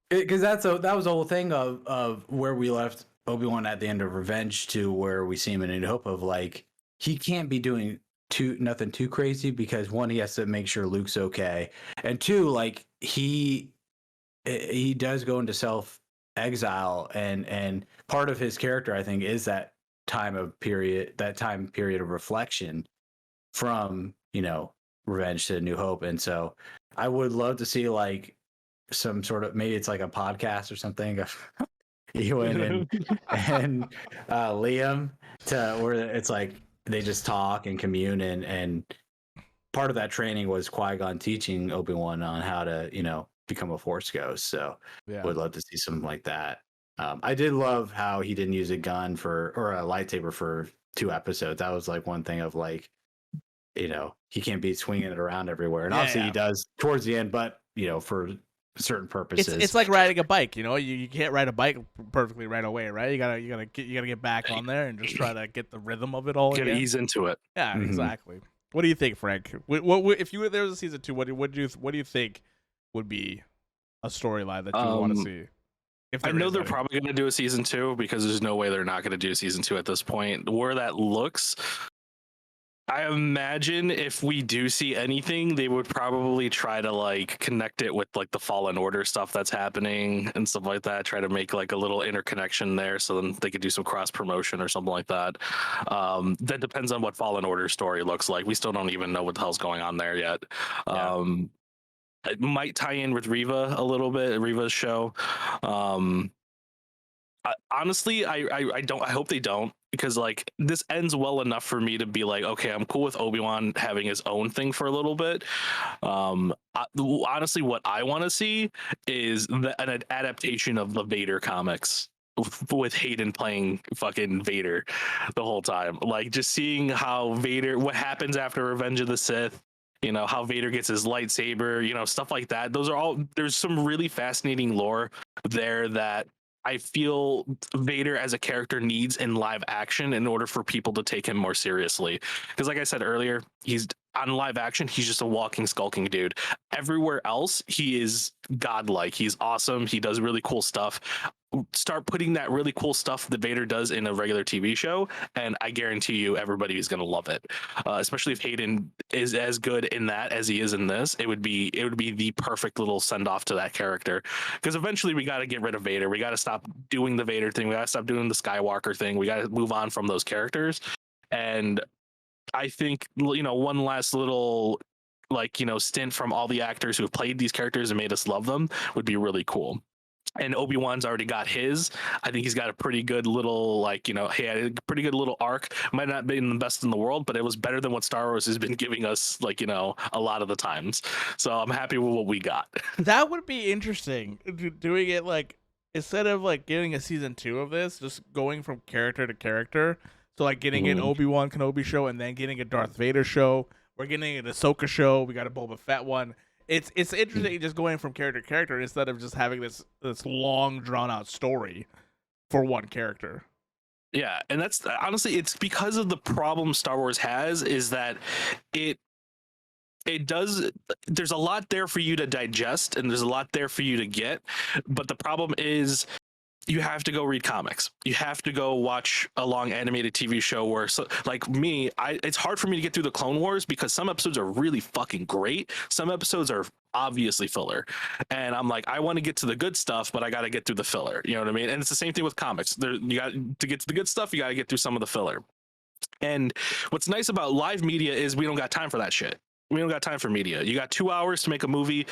Because that was the whole thing of where we left Obi-Wan at the end of Revenge to where we see him in A New Hope of like he can't be doing nothing too crazy because one, he has to make sure Luke's okay, and two, like he does go into self exile, and part of his character I think is that time period of reflection from Revenge to New Hope. And so I would love to see like some sort of, maybe it's like a podcast or something of Ewan and Liam, to where it's like they just talk and commune, and part of that training was Qui-Gon teaching Obi-Wan on how to become a Force ghost. So would love to see something like that. I did love how he didn't use a gun or a lightsaber for 2 episodes. That was like one thing of like, he can't be swinging it around everywhere. And obviously he does towards the end, but for certain purposes. It's like riding a bike, you can't ride a bike perfectly right away, right? You gotta get back on there and just try to get the rhythm of it all. Gotta ease into it. Yeah, exactly. What do you think, Frank? What if there was a season 2? What do you think would be a storyline that you would want to see? I know they're probably going to do a season 2 because there's no way they're not going to do a season 2 at this point. Where that looks, I imagine if we do see anything, they would probably try to like connect it with like the Fallen Order stuff that's happening and stuff like that. Try to make like a little interconnection there, so then they could do some cross promotion or something like that. That depends on what Fallen Order story looks like. We still don't even know what the hell's going on there yet. It might tie in with Riva a little bit, Riva's show. Honestly, I don't. I hope they don't, because like this ends well enough for me to be like, okay, I'm cool with Obi-Wan having his own thing for a little bit. Honestly, what I want to see is an adaptation of the Vader comics with Hayden playing fucking Vader the whole time. Like just seeing how Vader, what happens after Revenge of the Sith. How Vader gets his lightsaber, stuff like that. There's some really fascinating lore there that I feel Vader as a character needs in live action in order for people to take him more seriously. Because like I said earlier, he's on live action, he's just a walking, skulking dude. Everywhere else, he is godlike. He's awesome. He does really cool stuff. Start putting that really cool stuff that Vader does in a regular TV show, and I guarantee you everybody is going to love it. Especially if Hayden is as good in that as he is in this, it would be the perfect little send off to that character. Because eventually we got to get rid of Vader. We got to stop doing the Vader thing. We got to stop doing the Skywalker thing. We got to move on from those characters. And I think one last little stint from all the actors who have played these characters and made us love them would be really cool. and Obi-Wan's already got his. I think he's got a pretty good little, like, he had a pretty good little arc. Might not be the best in the world, but it was better than what Star Wars has been giving us, like, a lot of the times. So I'm happy with what we got. That would be interesting, doing it like instead of like getting a season 2 of this, just going from character to character. So like getting an Obi-Wan Kenobi show and then getting a Darth Vader show. We're getting an Ahsoka show. We got a Boba Fett one. It's interesting just going from character to character instead of just having this long drawn out story for one character. Yeah, and that's honestly, it's because of the problem Star Wars has, is that it does, there's a lot there for you to digest and there's a lot there for you to get, but the problem is you have to go read comics. You have to go watch a long animated TV show where, so, like me, it's hard for me to get through the Clone Wars because some episodes are really fucking great. Some episodes are obviously filler. And I'm like, I want to get to the good stuff, but I got to get through the filler. You know what I mean? And it's the same thing with comics. You got to get to the good stuff, you got to get through some of the filler. And what's nice about live media is we don't got time for that shit. We don't got time for media. You got 2 hours to make a movie,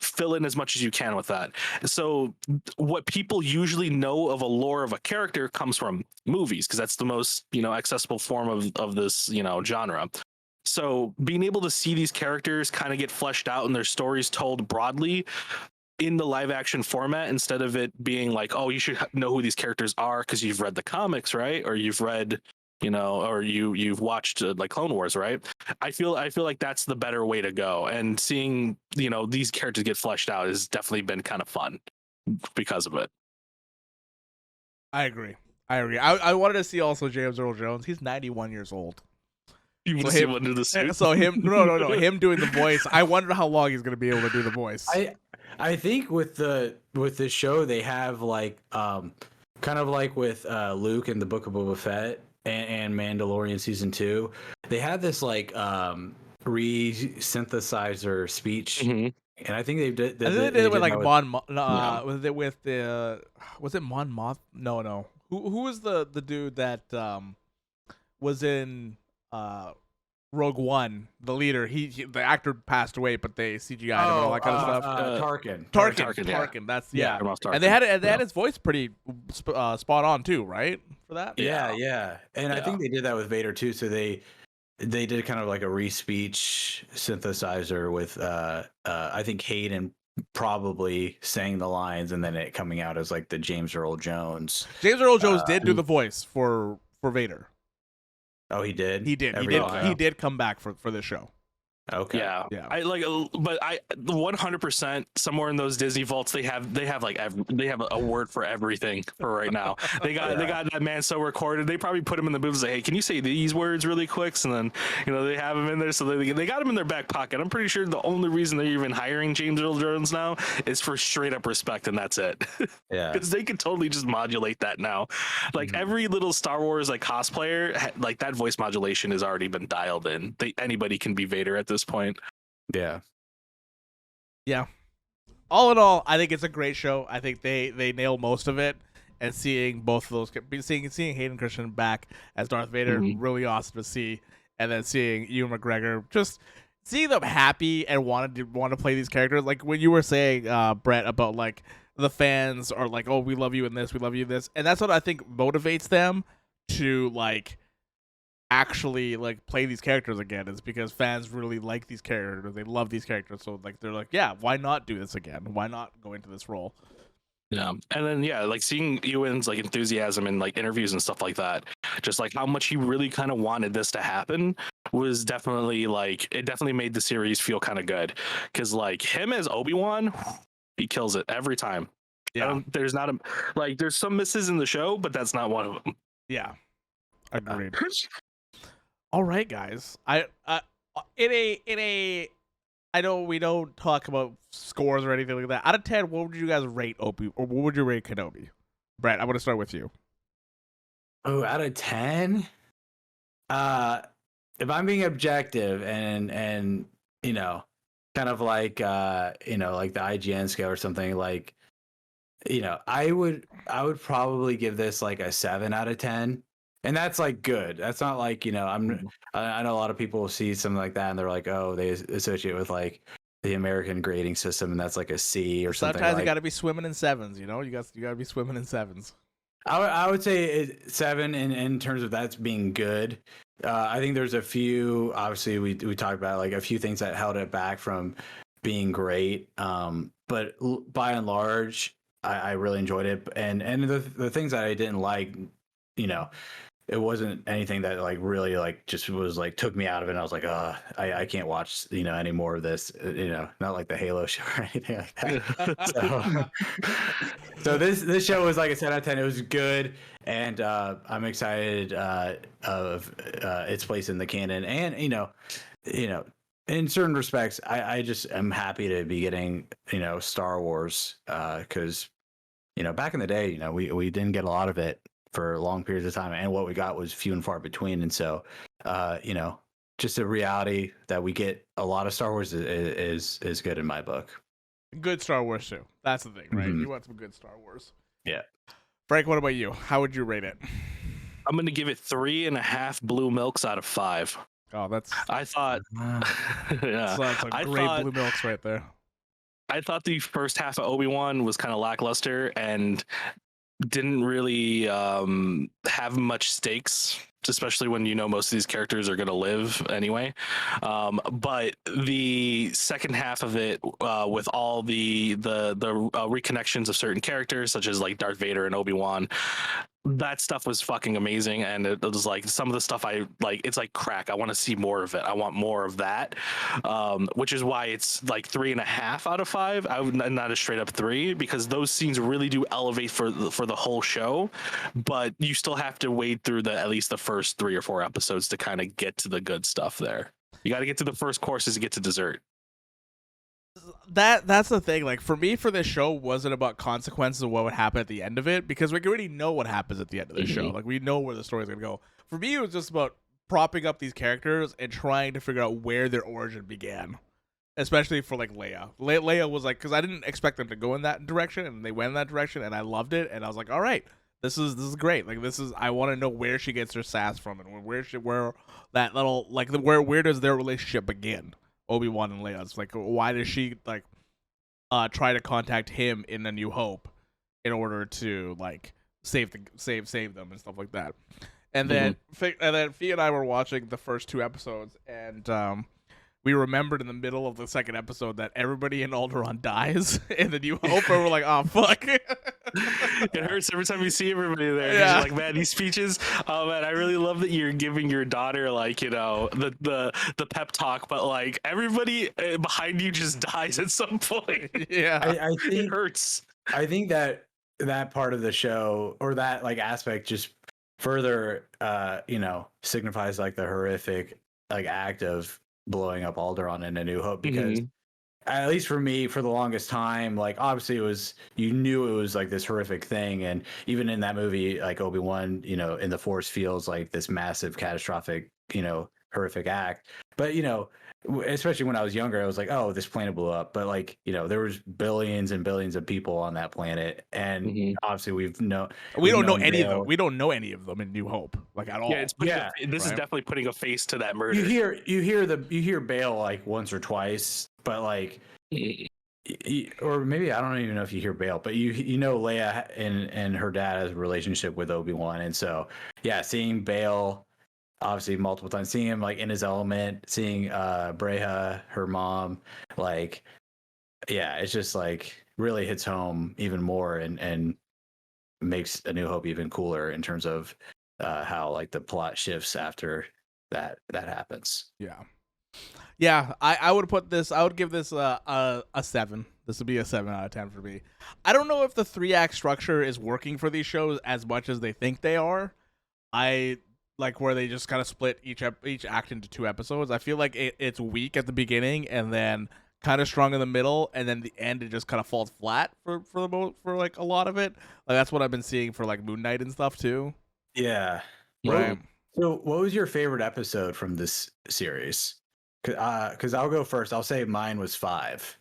fill in as much as you can with that. So what people usually know of a lore of a character comes from movies, because that's the most, accessible form of this, genre. So being able to see these characters kind of get fleshed out and their stories told broadly in the live action format, instead of it being like, oh, you should know who these characters are because you've read the comics, right? Or you've read, or you've watched like Clone Wars, right? I feel like that's the better way to go. And seeing, these characters get fleshed out has definitely been kind of fun because of it. I agree. I wanted to see also James Earl Jones. He's 91 years old. You want to see him do the suit? So him, no, him doing the voice. I wonder how long he's gonna be able to do the voice. I think with the show they have like kind of like with Luke in the Book of Boba Fett and Mandalorian season 2, they had this like re-synthesizer speech, and I think they did it with like Mon. Was it with the? Was it Mon Moth? No. Who was the dude that was in Rogue One, the leader? The actor passed away, but they CGI'd him and all that kind of stuff. Tarkin. That's yeah. And they had his voice pretty spot on too, right? For that. Yeah. And I think they did that with Vader too. So they did kind of like a re-speech synthesizer with I think Hayden probably saying the lines and then it coming out as like the James Earl Jones. James Earl Jones did do the voice for Vader. Oh, he did. He did come back for this show. Okay. Yeah. I like, but 100% somewhere in those Disney vaults they have a word for everything for right now. They got that man so recorded. They probably put him in the booth and say, hey, can you say these words really quick? And then they have him in there, so they got him in their back pocket. I'm pretty sure the only reason they're even hiring James Earl Jones now is for straight up respect, and that's it. Yeah. Because they could totally just modulate that now. Like every little Star Wars like cosplayer, like that voice modulation has already been dialed in. Anybody can be Vader at this point. Yeah. All in all, I think it's a great show. I think they nailed most of it, and seeing both of those, seeing Hayden Christensen back as Darth Vader, really awesome to see. And then seeing Ewan McGregor, just seeing them happy and want to play these characters. Like when you were saying, Brett, about like the fans are like, oh, we love you in this, we love you in this, and that's what I think motivates them to like actually like play these characters again, is because fans really like these characters, they love these characters, so like they're like, yeah, why not do this again, why not go into this role? Yeah. And then like seeing Ewan's like enthusiasm in like interviews and stuff like that, just like how much he really kind of wanted this to happen, was definitely like, it definitely made the series feel kind of good, because like him as Obi-Wan, he kills it every time. There's some misses in the show, but that's not one of them. Agreed. All right, guys. I know we don't talk about scores or anything like that. Out of 10, what would you guys rate Obi, or what would you rate Kenobi? Brett, I want to start with you. Oh, out of 10? If I'm being objective and kind of like like the IGN scale or something, like I would probably give this like a 7 out of 10. And that's like good. That's not like, I know a lot of people see something like that and they're like, oh, they associate with like the American grading system, and that's like a C or something. Sometimes like, you got to be swimming in sevens. You know, you got to be swimming in sevens. I would say 7 in terms of that's being good. I think there's a few. Obviously, we talked about like a few things that held it back from being great. But by and large, I really enjoyed it. And the things that I didn't like, you know, it wasn't anything that like really like just was like took me out of it. And I was like, I can't watch any more of this. Not like the Halo show or anything like that. So this show was like a 10 out of 10. It was good, and I'm excited of its place in the canon. And in certain respects, I just am happy to be getting Star Wars because back in the day, we didn't get a lot of it for long periods of time, and what we got was few and far between. And so, just a reality that we get a lot of Star Wars is good in my book. Good Star Wars too. That's the thing, right? Mhm. You want some good Star Wars. Yeah. Frank, what about you? How would you rate it? I'm gonna give it 3.5 blue milks out of 5. Oh, that's I thought, yeah, that's a I great thought- blue milks right there. I thought the first half of Obi-Wan was kind of lackluster and didn't really have much stakes, especially when most of these characters are going to live anyway. But the second half of it, with all the reconnections of certain characters, such as like Darth Vader and Obi-Wan, that stuff was fucking amazing. And it was like some of the stuff I like, it's like crack. I want to see more of it. I want more of that, which is why it's like 3.5 out of 5. I would not a straight up 3, because those scenes really do elevate for the whole show. But you still have to wade through at least the first 3 or 4 episodes to kind of get to the good stuff there. You got to get to the first courses to get to dessert. That's the thing. Like for me, for this show, wasn't about consequences of what would happen at the end of it, because we already know what happens at the end of the show. Like we know where the story's gonna go. For me, it was just about propping up these characters and trying to figure out where their origin began. Especially for like Leia. Leia was like, because I didn't expect them to go in that direction, and they went in that direction, and I loved it. And I was like, all right, this is great. Like I want to know where she gets her sass from, and where that little like where does their relationship begin? Obi-Wan and Leia. It's like, why does she like try to contact him in A New Hope in order to like save them and stuff like that? And then Fia and I were watching the first 2 episodes, and we remembered in the middle of the second episode that everybody in Alderaan dies in The New Hope, and we're like, oh fuck. It hurts every time you see everybody there. Yeah. You're like, man, these speeches. Oh man, I really love that you're giving your daughter like the pep talk, but like everybody behind you just dies at some point. Yeah. I It think hurts. I think that part of the show, or that like aspect, just further signifies like the horrific like act of blowing up Alderaan in A New Hope, because at least for me, for the longest time, like obviously you knew it was like this horrific thing, and even in that movie, like Obi-Wan, in the Force feels like this massive, catastrophic, horrific act. But especially when I was younger, I was like, oh, this planet blew up. But like there was billions and billions of people on that planet, and obviously we don't know any of them. We don't know any of them in New Hope, like at all. Yeah, this is definitely putting a face to that murder. You hear Bale like once or twice, but like, or maybe I don't even know if you hear Bale, but Leia and her dad has a relationship with Obi-Wan, and so yeah, seeing Bale obviously multiple times, seeing him like in his element, seeing Breha, her mom, like yeah, it's just like really hits home even more, and makes A New Hope even cooler in terms of how like the plot shifts after that happens. Yeah, I would put this. I would give this a 7. This would be a 7 out of 10 for me. I don't know if the 3-act structure is working for these shows as much as they think they are. I like where they just kind of split each act into 2 episodes. I feel like it's weak at the beginning, and then kind of strong in the middle, and then the end it just kind of falls flat for like a lot of it. Like that's what I've been seeing for like Moon Knight and stuff too. Yeah. Right. So what was your favorite episode from this series? Because I'll go first. I'll say mine was 5.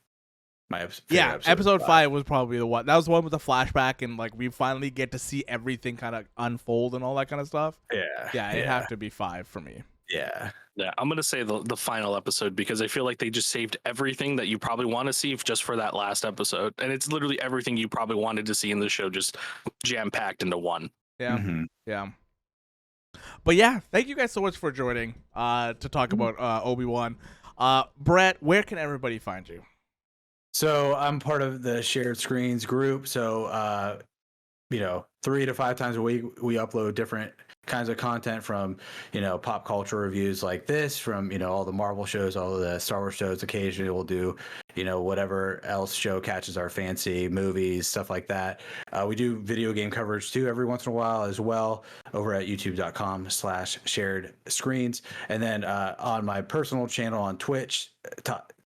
My favorite episode 5 was probably the one. That was the one with the flashback, and like we finally get to see everything kind of unfold and all that kind of stuff. Yeah, it'd have to be 5 for me. Yeah. Yeah, I'm gonna say the final episode because I feel like they just saved everything that you probably want to see just for that last episode, and it's literally everything you probably wanted to see in the show just jam packed into one. Yeah, Mhm. yeah. But yeah, thank you guys so much for joining to talk about Obi-Wan. Brett, where can everybody find you? So I'm part of the Shared Screens group. So 3 to 5 times a week we upload different kinds of content from pop culture reviews like this, from all the Marvel shows, all the Star Wars shows. Occasionally we'll do whatever else show catches our fancy, movies, stuff like that. We do video game coverage too every once in a while as well over at youtube.com/shared screens. And then on my personal channel on Twitch,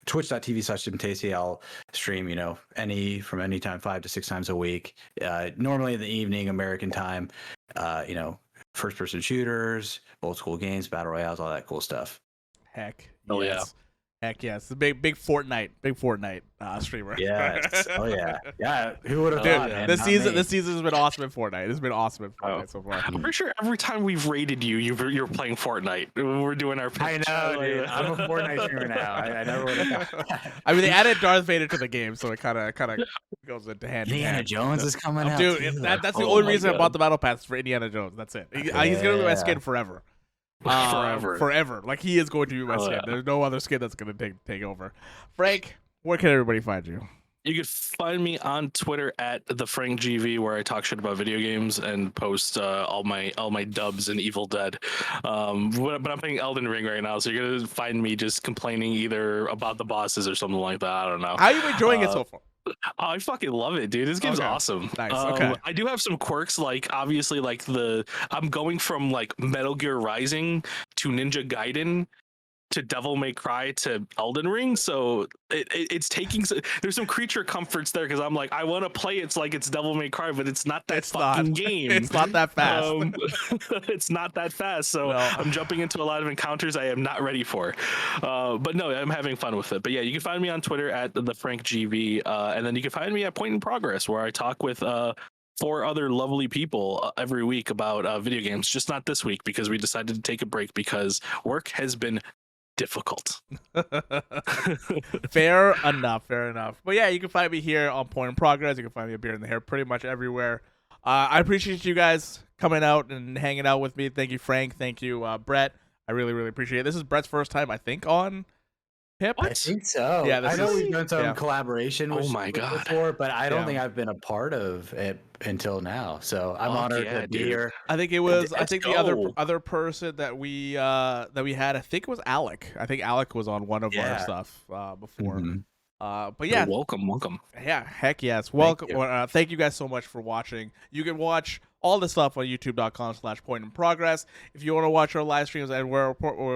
twitch.tv/JimTasty, I'll stream, from anytime 5 to 6 times a week. Normally in the evening, American time, first person shooters, old school games, battle royales, all that cool stuff. Heck Oh, yes. Heck yes. The big Fortnite streamer. Yes. Oh yeah. Yeah. Who would have Dude, thought, man? this Not season me. has been awesome in Fortnite. It's been awesome in Fortnite so far. I'm pretty sure every time we've raided you're playing Fortnite. We're doing our. I know, dude. I'm a Fortnite streamer now. I never would have thought. I mean, they added Darth Vader to the game, so it kind of goes into hand in Indiana hand. Jones is coming out. Dude, too. that's the Oh only my reason I God. bought the Battle Pass for Indiana Jones. That's it. He's gonna be my skin forever. Forever. Like, he is going to be my skin. Yeah. There's no other skin that's gonna take over. Frank, where can everybody find you? You could find me on Twitter at @TheFrankGV, where I talk shit about video games and post all my dubs in Evil Dead. But I'm playing Elden Ring right now, so you're gonna find me just complaining either about the bosses or something like that. I don't know. How are you enjoying it so far? Oh, I fucking love it, dude. This game's Okay. awesome. Nice. Okay. I do have some quirks, like obviously, like I'm going from like Metal Gear Rising to Ninja Gaiden to Devil May Cry to Elden Ring, so it's taking. There's some creature comforts there because I'm like, I want to play it's like it's Devil May Cry, but it's not that fucking game. It's not that fast. It's not that fast, so No. I'm jumping into a lot of encounters I am not ready for. But no, I'm having fun with it. But yeah, you can find me on Twitter at @TheFrankGV, and then you can find me at Point in Progress, where I talk with 4 other lovely people every week about video games. Just not this week because we decided to take a break because work has been difficult. Fair enough. But yeah, you can find me here on Point in Progress. You can find me up here in the hair pretty much everywhere. I appreciate you guys coming out and hanging out with me. Thank you, Frank. Thank you, Brett. I really, really appreciate it. This is Brett's first time, I think, on PiP. I think so. Yeah, I know we've done some collaboration Oh with my God. before, but I don't Yeah. think I've been a part of it until now. So I'm Fuck honored yeah, to be dude. here. I think it was. I Let's think the go. other person that we had. I think it was Alec. I think Alec was on one of our Yeah. stuff before. Mhm. But yeah, welcome. yeah, heck yes. Welcome. you. Thank you guys so much for watching. You can watch all the stuff on youtube.com/pointinprogress. If you want to watch our live streams and where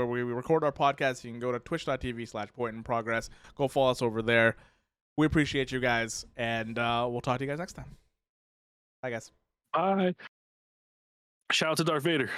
we record our podcast, you can go to twitch.tv/pointinprogress. Go follow us over there. We appreciate you guys, and we'll talk to you guys next time. Bye, guys. Bye. Shout out to Darth Vader.